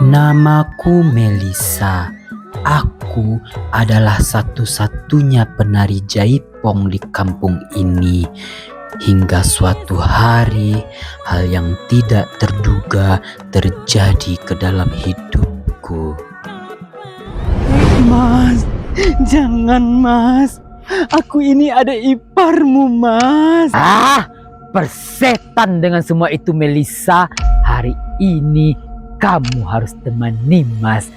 Namaku Melisa. Aku adalah satu-satunya penari jaipong di kampung ini. Hingga suatu hari, hal yang tidak terduga terjadi ke dalam hidupku. Mas, jangan mas. Aku ini ada iparmu mas. Persetan dengan semua itu Melisa. Hari ini kamu harus temani Mas.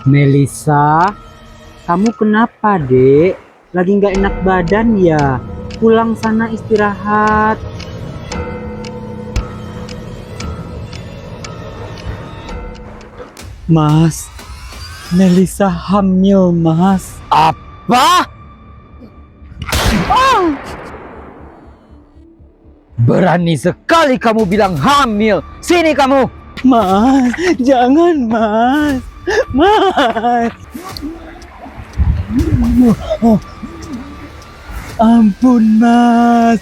Melisa, kamu kenapa dek? Lagi nggak enak badan ya? Pulang sana istirahat. Mas, Melisa hamil mas. Apa? Berani sekali kamu bilang hamil. Sini kamu. Mas, jangan mas. Mas. Ampun mas.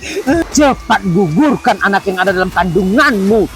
Cepat gugurkan anak yang ada dalam kandunganmu.